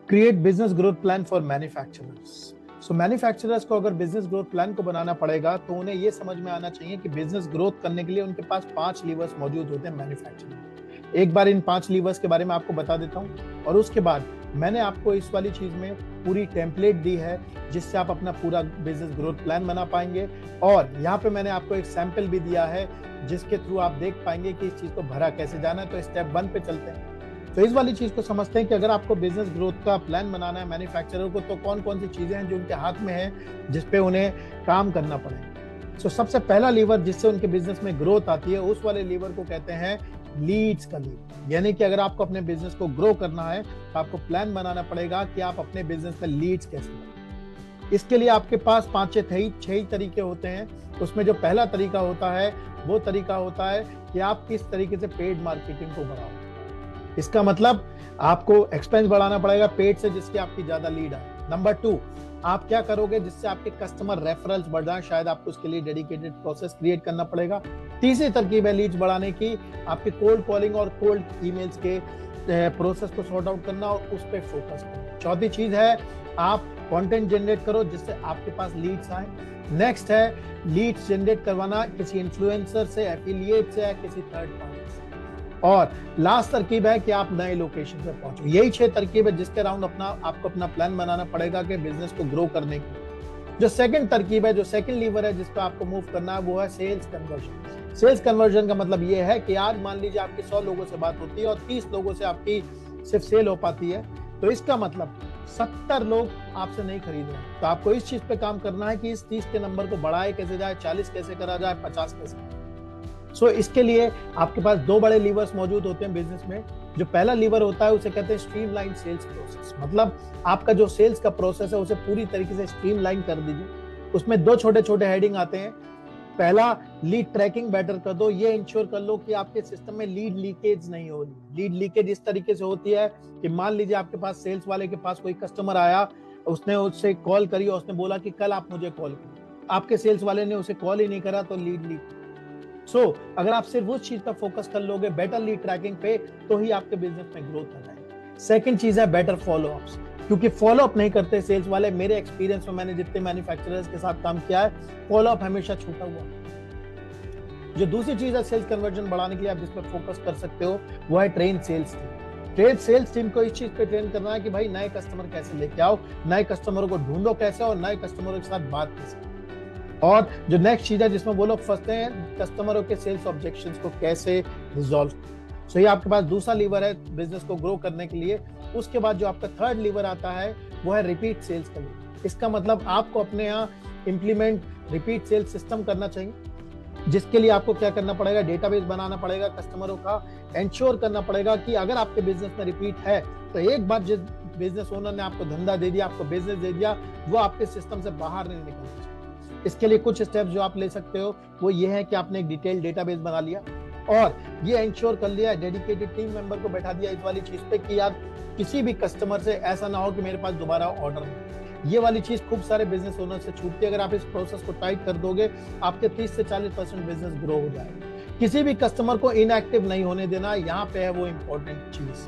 Create business growth plan for manufacturers. So manufacturers को अगर business growth plan को बनाना पड़ेगा तो उन्हें यह समझ में आना चाहिए कि बिजनेस ग्रोथ करने के लिए उनके पास 5 लीवर्स मौजूद होते हैं मैन्युफैक्चरिंग। एक बार इन 5 लीवर्स के बारे में आपको बता देता हूं और उसके बाद मैंने आपको इस वाली चीज में पूरी टेम्पलेट दी है जिससे आप अपना पूरा बिजनेस ग्रोथ प्लान बना पाएंगे। और यहाँ पे मैंने आपको एक सैंपल भी दिया है जिसके थ्रू आप देख पाएंगे कि इस चीज को भरा कैसे जाना है। तो स्टेप 1 पे चलते हैं। तो इस वाली चीज को समझते हैं कि अगर आपको बिजनेस ग्रोथ का प्लान बनाना है मैन्युफैक्चरर को, तो कौन कौन सी चीजें हैं जो उनके हाथ में है जिस पे उन्हें काम करना पड़ेगा। सो सबसे पहला लीवर जिससे उनके बिजनेस में ग्रोथ आती है उस वाले लीवर को कहते हैं लीड्स का लीवर। यानी कि अगर आपको अपने बिजनेस को ग्रो करना है तो आपको प्लान बनाना पड़ेगा कि आप अपने बिजनेस में लीड्स कैसे बनाएं। इसके लिए आपके पास 5-6 तरीके होते हैं। उसमें जो पहला तरीका होता है वो तरीका होता है कि आप किस तरीके से पेड मार्केटिंग को बढ़ाओ। इसका मतलब आपको एक्सपेंस बढ़ाना पड़ेगा पेड से जिसकी आपकी ज्यादा लीड आए। नंबर 2, आप क्या करोगे जिससे आपके कस्टमर रेफरल्स बढ़ जाए, शायद आपको उसके लिए डेडिकेटेड प्रोसेस क्रिएट करना पड़ेगा। तीसरी तरकीब है लीड्स बढ़ाने की, आपके कोल्ड कॉलिंग और कोल्ड ईमेल्स के प्रोसेस को सॉर्ट आउट करना और उस पर फोकस करना। चौथी चीज है आप कंटेंट जनरेट करो जिससे आपके पास लीड्स आए। नेक्स्ट है लीड्स जनरेट करवाना किसी इन्फ्लुएंसर से, एफिलिएट से या किसी थर्ड पार्टी से। और लास्ट तरकीब है कि आप नए लोकेशन पे पहुंचो। यही 6 तरकीब है जिसके अराउंड आपको अपना प्लान बनाना पड़ेगा कि बिजनेस को ग्रो करने की। जो सेकंड तरकीब है, जो सेकंड लीवर है जिस पे आपको मूव करना है वो है सेल्स कन्वर्जन। सेल्स कन्वर्जन का मतलब ये है कि आज मान लीजिए आपकी 100 लोगों से बात होती है और 30 लोगों से आपकी सिर्फ सेल हो पाती है, तो इसका मतलब 70 लोग आपसे नहीं खरीद रहे हैं। तो आपको इस चीज पे काम करना है कि इस 30 के नंबर को बढ़ाए कैसे जाए, 40 कैसे करा जाए, 50 कैसे। इसके लिए आपके पास 2 बड़े लीवर्स मौजूद होते हैं बिजनेस में। जो पहला लीवर होता है उसे कहते हैं स्ट्रीमलाइन सेल्स प्रोसेस। मतलब आपका जो सेल्स का प्रोसेस है उसे पूरी तरीके से स्ट्रीमलाइन कर दीजिए। उसमें 2 छोटे छोटे हेडिंग आते हैं। पहला, लीड ट्रैकिंग बेटर कर दो। ये इंश्योर कर लो कि आपके सिस्टम में लीड लीकेज नहीं हो रही। लीड लीकेज इस तरीके से होती है कि मान लीजिए आपके पास सेल्स वाले के पास कोई कस्टमर आया, उसने उससे कॉल करी और उसने बोला कि कल आप मुझे कॉल करो, आपके सेल्स वाले ने उसे कॉल ही नहीं करा, तो लीड लीक। अगर आप सिर्फ उस चीज पर फोकस कर लोगे बेटर लीड ट्रैकिंग पे, तो ही आपके बिजनेस में ग्रोथ आ जाएगी। सेकंड चीज है बेटर फॉलोअप्स, क्योंकि फॉलोअप नहीं करते सेल्स वाले। मेरे एक्सपीरियंस में मैंने जितने मैन्युफैक्चरर्स के साथ काम किया है, फॉलोअप हमेशा छूटा हुआ। जो दूसरी चीज है सेल्स कन्वर्जन बढ़ाने के लिए आप जिस पर फोकस कर सकते हो वो है train sales team. Train sales team को इस चीज पे ट्रेन करना है कि भाई नए कस्टमर कैसे लेके आओ, नए कस्टमरों को ढूंढो कैसे और नए कस्टमरों के साथ बात कैसे। और जो नेक्स्ट चीज है जिसमें वो लोग फंसते हैं, कस्टमरों के सेल्स ऑब्जेक्शंस को कैसे रिजॉल्व। ये आपके पास दूसरा लीवर है बिजनेस को ग्रो करने के लिए। उसके बाद जो आपका थर्ड लीवर आता है वो है रिपीट सेल्स का लीवर। इसका मतलब आपको अपने यहाँ इंप्लीमेंट रिपीट सेल्स सिस्टम करना चाहिए, जिसके लिए आपको क्या करना पड़ेगा, डेटाबेस बनाना पड़ेगा कस्टमरों का। एंश्योर करना पड़ेगा कि अगर आपके बिजनेस में रिपीट है तो एक बार जिस बिजनेस ओनर ने आपको धंधा दे दिया, आपको बिजनेस दे दिया, वो आपके सिस्टम से बाहर नहीं निकलना चाहिए। इसके लिए कुछ स्टेप्स जो आप ले सकते हो वो ये है कि आपने एक डिटेल डेटाबेस बना लिया और ये एंश्योर कर लिया, डेडिकेटेड टीम मेंबर को बैठा दिया इस वाली चीज पे कि यार किसी भी कस्टमर से ऐसा ना हो कि मेरे पास दोबारा ऑर्डर नहीं। ये वाली चीज खूब सारे बिजनेस ओनर से छूटती है। अगर आप इस प्रोसेस को टाइट कर दोगे, आपके 30 से 40% बिजनेस ग्रो हो जाएगा। किसी भी कस्टमर को इनएक्टिव नहीं होने देना, यहाँ पे है वो इंपॉर्टेंट चीज।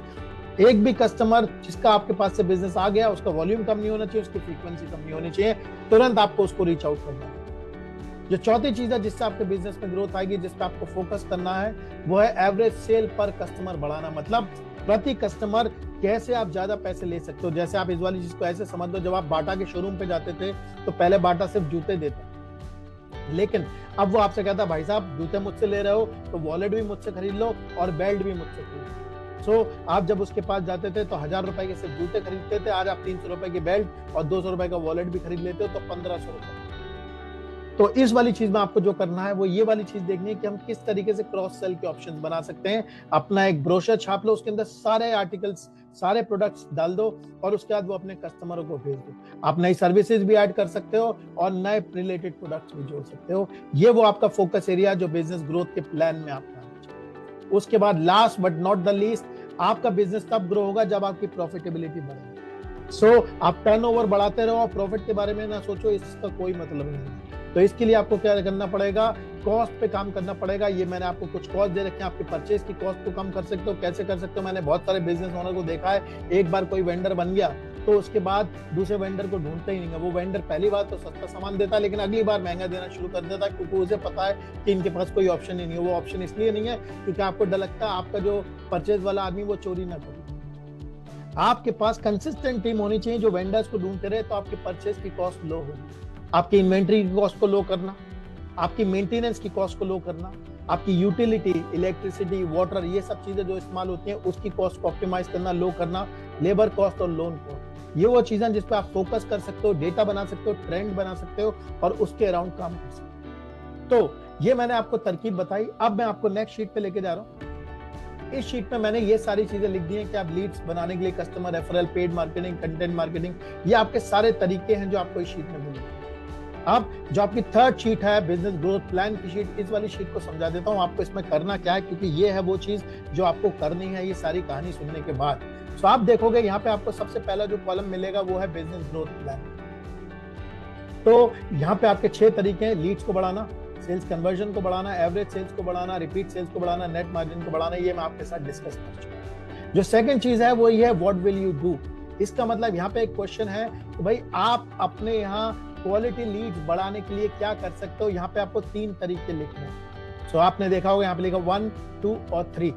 एक भी कस्टमर जिसका आपके पास से बिजनेस आ गया, उसका वॉल्यूम कम नहीं होना चाहिए, उसकी फ्रीक्वेंसी कम नहीं होनी चाहिए, तुरंत आपको उसको रीच आउट करना है। जो चौथी चीज है जिससे आपके बिजनेस में ग्रोथ आएगी, जिस पे आपको फोकस करना है, वो है एवरेज सेल पर कस्टमर बढ़ाना। मतलब प्रति कस्टमर कैसे आप ज्यादा पैसे ले सकते हो। जैसे आप इस वाली चीज को ऐसे समझ लो, जब आप बाटा के शोरूम पे जाते थे तो पहले बाटा सिर्फ जूते देता, लेकिन अब वो आपसे कहता भाई साहब जूते मुझसे ले रहे हो तो वॉलेट भी मुझसे खरीद लो और बेल्ट भी मुझसे खरीद लो। आप जब उसके पास जाते थे तो 1000 रुपए के सिर्फ जूते खरीदते थे, आज आप 300 रुपए की बेल्ट और 200 रुपए का वॉलेट भी खरीद लेते हो, तो 1500 रुपए। तो इस वाली चीज में आपको जो करना है वो ये वाली चीज देखनी है कि हम किस तरीके से क्रॉस सेल के ऑप्शंस बना सकते हैं। अपना एक ब्रोशर छाप लो, उसके अंदर सारे आर्टिकल्स, सारे प्रोडक्ट्स डाल दो और उसके बाद वो अपने कस्टमरों को भेज दो। आप नई सर्विसेज भी ऐड कर सकते हो और नए रिलेटेड प्रोडक्ट्स भी जोड़ सकते हो। ये वो आपका फोकस एरिया जो बिजनेस ग्रोथ के प्लान में आप लाना चाहिए। उसके बाद last but not the least, आपका बिजनेस तब ग्रो होगा जब आपकी प्रॉफिटेबिलिटी बढ़ेगी। आप टर्नओवर बढ़ाते रहो और प्रॉफिट के बारे में ना सोचो, इसका कोई मतलब नहीं है। तो इसके लिए आपको क्या करना पड़ेगा, कॉस्ट पे काम करना पड़ेगा। ये मैंने आपको कुछ कॉस्ट दे रखे हैं, आपके परचेज की कॉस्ट को कम कर सकते हो। कैसे कर सकते हो, मैंने बहुत सारे बिजनेस ओनर को देखा है, एक बार कोई वेंडर बन गया तो उसके बाद दूसरे वेंडर को ढूंढते ही नहीं है। वो वेंडर पहली बार तो सस्ता सामान देता है, लेकिन अगली बार महंगा देना शुरू कर देता है, क्योंकि उसे पता है कि इनके पास कोई ऑप्शन ही नहीं है। वो ऑप्शन इसलिए नहीं है क्योंकि आपको डर लगता है आपका जो परचेज वाला आदमी वो चोरी ना करे। आपके पास कंसिस्टेंट टीम होनी चाहिए जो वेंडर्स को ढूंढते रहे, तो आपकी परचेज की कॉस्ट लो होगी। आपकी इन्वेंट्री की कॉस्ट को लो करना, आपकी मेंटेनेंस की कॉस्ट को लो करना, आपकी यूटिलिटी, इलेक्ट्रिसिटी, वाटर, ये सब चीजें जो इस्तेमाल होती हैं उसकी कॉस्ट को ऑप्टिमाइज करना, लो करना, लेबर कॉस्ट और लोन कॉस्ट, ये वो चीजें जिस पे आप फोकस कर सकते हो, डेटा बना सकते हो, ट्रेंड बना सकते हो और उसके अराउंड काम कर सकते हो। तो ये मैंने आपको तरकीब बताई। अब मैं आपको नेक्स्ट शीट पे लेके जा रहा हूँ। इस शीट में मैंने ये सारी चीजें लिख दी हैं कि आप लीड्स बनाने के लिए customer referral, paid marketing, content marketing, ये आपके सारे तरीके हैं जो आपको इस शीट में मिलेंगे। अब जो आपकी थर्ड शीट है बिजनेस ग्रोथ प्लान की शीट, इस वाली शीट को समझा देता हूं आपको इसमें करना क्या है, क्योंकि ये है वो चीज जो आपको करनी है ये सारी कहानी सुनने के बाद। तो आप देखोगे यहाँ पे आपको सबसे पहला जो कॉलम मिलेगा वो है बिजनेस ग्रोथ प्लान। तो यहाँ पे आपके 6 तरीके हैं, लीड्स को बढ़ाना, सेल्स कन्वर्जन को बढ़ाना, एवरेज सेल्स को बढ़ाना, रिपीट सेल्स को बढ़ाना, नेट मार्जिन को बढ़ाना, ये मैं आपके साथ डिस्कस कर चुका हूं। जो सेकंड चीज है वो ये है व्हाट विल यू डू। इसका मतलब यहाँ पे एक क्वेश्चन है कि भाई आप अपने यहाँ क्वालिटी लीड्स बढ़ाने के लिए क्या कर सकते हो। यहाँ पे आपको 3 तरीके लिखने हैं। सो आपने देखा होगा यहाँ पे लिखा 1, 2 और 3।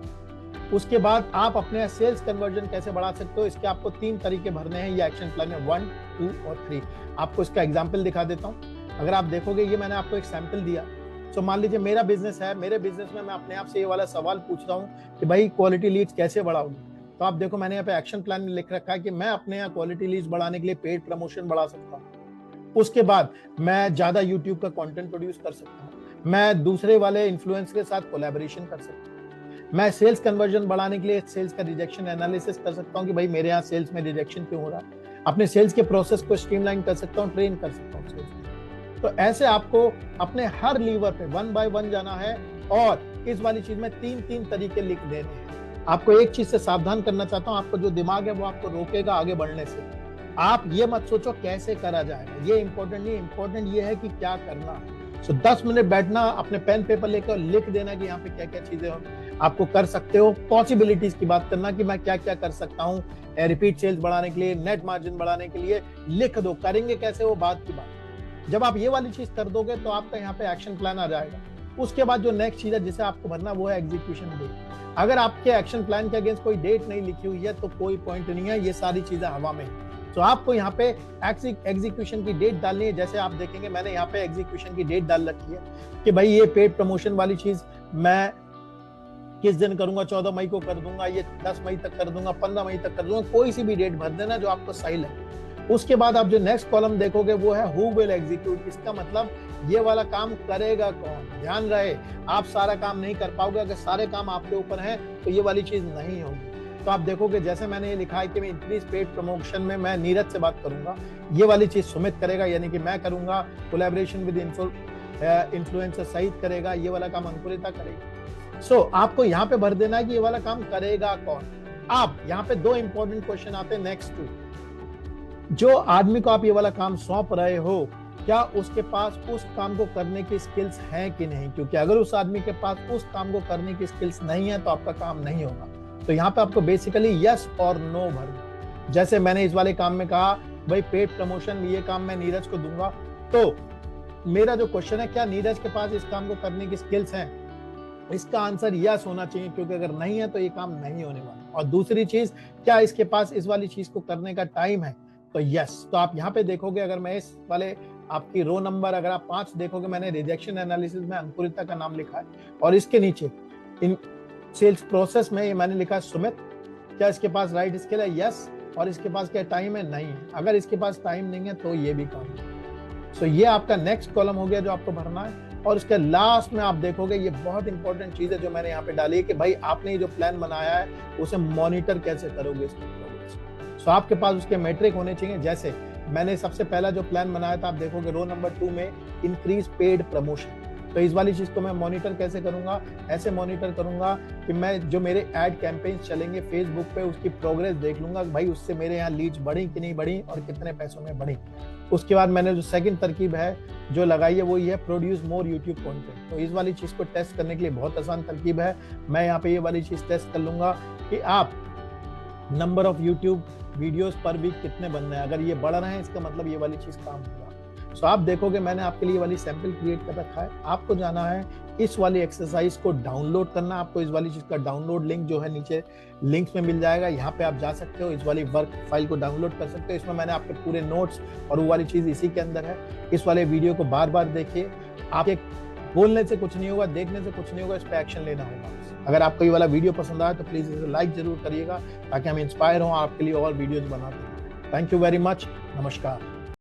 उसके बाद आप अपने सेल्स कन्वर्जन कैसे बढ़ा सकते हो, इसके आपको 3 तरीके भरने हैं ये एक्शन प्लान में, 1, 2 और 3। आपको इसका एग्जाम्पल दिखा देता हूँ। अगर आप देखोगे ये मैंने आपको एक सैंपल दिया। तो मान लीजिए मेरा बिजनेस है, मेरे बिजनेस में मैं अपने आप से ये वाला सवाल पूछ रहा हूँ कि भाई क्वालिटी लीड्स कैसे बढ़ाऊंगी। तो आप देखो मैंने यहाँ पे एक्शन प्लान में लिख रखा है कि मैं अपने यहाँ क्वालिटी लीड्स बढ़ाने के लिए पेड प्रमोशन बढ़ा सकता हूँ। उसके बाद मैं ज्यादा यूट्यूब का कंटेंट प्रोड्यूस कर सकता हूँ, मैं दूसरे वाले इन्फ्लुएंसर के साथ कोलैबोरेशन कर सकता हूँ, मैं सेल्स कन्वर्जन बढ़ाने के लिए सेल्स का रिजेक्शन एनालिसिस कर सकता हूँ कि भाई मेरे यहाँ सेल्स में रिजेक्शन क्यों हो रहा है, अपने सेल्स के प्रोसेस को स्ट्रीमलाइन कर सकता हूँ, ट्रेन कर सकता हूँ सेल्स। तो ऐसे आपको अपने हर लीवर पे 1 बाय 1 जाना है और इस वाली चीज में 3 तरीके लिख देने हैं। आपको एक चीज से सावधान करना चाहता हूँ, आपको जो दिमाग है वो आपको रोकेगा आगे बढ़ने से। आप ये मत सोचो कैसे करा जाएगा, ये इंपॉर्टेंट नहीं, इंपॉर्टेंट ये है कि क्या करना है। सो 10 मिनट बैठना, अपने पेन पेपर लेकर लिख देना कि यहाँ पे क्या क्या चीजें आपको कर सकते हो। पॉसिबिलिटीज की बात करना कि मैं क्या क्या कर सकता हूँ रिपीट सेल्स बढ़ाने के लिए, नेट मार्जिन बढ़ाने के लिए, लिख दो। करेंगे कैसे वो बात की बात। जब आप ये वाली चीज कर दोगे तो आपका यहाँ पे एक्शन प्लान आ जाएगा। उसके बाद जो नेक्स्ट चीज है जिसे आपको भरना वो है एग्जीक्यूशन डेट। अगर आपके एक्शन प्लान के अगेंस्ट कोई डेट नहीं लिखी हुई है तो कोई पॉइंट नहीं है, ये सारी चीजें हवा में है। तो आपको यहाँ पे एग्जीक्यूशन की डेट डालनी है। जैसे आप देखेंगे मैंने यहाँ पे एग्जीक्यूशन की डेट डाल रखी है कि भाई ये पेड प्रमोशन वाली चीज मैं किस दिन करूंगा, 14 मई को कर दूंगा, ये 10 मई तक कर दूंगा, 15 मई तक कर दूंगा, कोई सी भी डेट भर देना जो आपको सही लगे। उसके बाद आप जो नेक्स्ट कॉलम देखोगे वो है हु विल एग्जीक्यूट। इसका मतलब ये वाला काम करेगा कौन। ध्यान रहे आप सारा काम नहीं कर पाओगे, अगर सारे काम आपके ऊपर हैं तो ये वाली चीज नहीं होगी। तो आप देखोगे जैसे मैंने ये लिखा है कि मैं इंक्रीज पेड प्रमोशन में मैं नीरज से बात करूंगा, ये वाली चीज सुमित करेगा यानी कि मैं करूंगा, कोलैबोरेशन विद इन्फ्लुएंसर सहित करेगा, ये वाला काम अंकुरिता करेगी। सो आपको यहाँ पे भर देना है कि ये वाला काम करेगा कौन। आप यहाँ पे 2 इंपॉर्टेंट क्वेश्चन आते हैं नेक्स्ट टू। जो आदमी को आप ये वाला काम सौंप रहे हो क्या उसके पास उस काम को करने की स्किल्स हैं कि नहीं, क्योंकि अगर उस आदमी के पास उस काम को करने की स्किल्स नहीं है तो आपका काम नहीं होगा। तो यहाँ पे आपको बेसिकली यस और नो भरना। जैसे मैंने इस वाले काम में कहा भाई पेड प्रमोशन ये काम मैं नीरज को दूंगा, तो मेरा जो क्वेश्चन है क्या नीरज के पास इस काम को करने की स्किल्स हैं, इसका आंसर यस होना चाहिए, क्योंकि अगर नहीं है तो ये काम नहीं होने वाला। और दूसरी चीज क्या इसके पास इस वाली चीज को करने का टाइम है, तो यस। तो आप यहाँ पे देखोगे अगर मैं इस वाले आपकी रो नंबर अगर आप 5 देखोगे मैंने रिजेक्शन एनालिसिस में अंकुरिता का नाम लिखा है और इसके नीचे इन सेल्स प्रोसेस में ये मैंने लिखा है सुमित। क्या इसके पास राइट स्किल है, यस। और इसके पास क्या टाइम है, नहीं है। अगर इसके पास टाइम नहीं है तो ये भी काम है। सो ये आपका नेक्स्ट कॉलम हो गया जो आपको भरना है। और उसके लास्ट में आप देखोगे ये बहुत इंपॉर्टेंट चीज है जो मैंने यहाँ पे डाली है कि भाई आपने ये जो प्लान बनाया है उसे मॉनिटर कैसे करोगे इसकी प्रोग्रेस। सो आपके पास उसके मेट्रिक होने चाहिए। जैसे मैंने सबसे पहला जो प्लान बनाया था आप देखोगे रो नंबर 2 में इंक्रीज पेड प्रमोशन। तो इस वाली चीज को मैं मॉनिटर कैसे करूंगा? ऐसे मॉनिटर करूंगा कि मैं जो मेरे एड कैंपेन्स चलेंगे फेसबुक पे उसकी प्रोग्रेस देख लूंगा, भाई उससे मेरे यहाँ लीड्स बढ़ी कि नहीं बढ़ी और कितने पैसों में बढ़ी। उसके बाद मैंने जो सेकंड तरकीब है जो लगाई है वो ये है प्रोड्यूस मोर यूट्यूब कंटेंट। तो इस वाली चीज को टेस्ट करने के लिए बहुत आसान तरकीब है। मैं यहाँ पे ये वाली चीज टेस्ट कर लूंगा कि आप नंबर ऑफ यूट्यूब वीडियोस पर वीक कितने बन रहे हैं। अगर ये बढ़ रहे हैं इसका मतलब ये वाली चीज काम होगा। सो आप देखोगे मैंने आपके लिए वाली सैंपल क्रिएट कर रखा है। आपको जाना है इस वाली एक्सरसाइज को डाउनलोड करना। आपको इस वाली चीज का डाउनलोड लिंक जो है नीचे लिंक्स में मिल जाएगा, यहाँ पे आप जा सकते हो, इस वाली वर्क फाइल को डाउनलोड कर सकते हो। इसमें मैंने आपके पूरे नोट्स और वो वाली चीज इसी के अंदर है। इस वाले वीडियो को बार बार देखिए। आप एक बोलने से कुछ नहीं होगा, देखने से कुछ नहीं होगा, इस पर एक्शन लेना होगा। अगर आपको ये वाला वीडियो पसंद आया तो प्लीज इसे लाइक जरूर करिएगा ताकि हम इंस्पायर हों आपके लिए और वीडियोज बनाते हैं। Thank you very much. नमस्कार।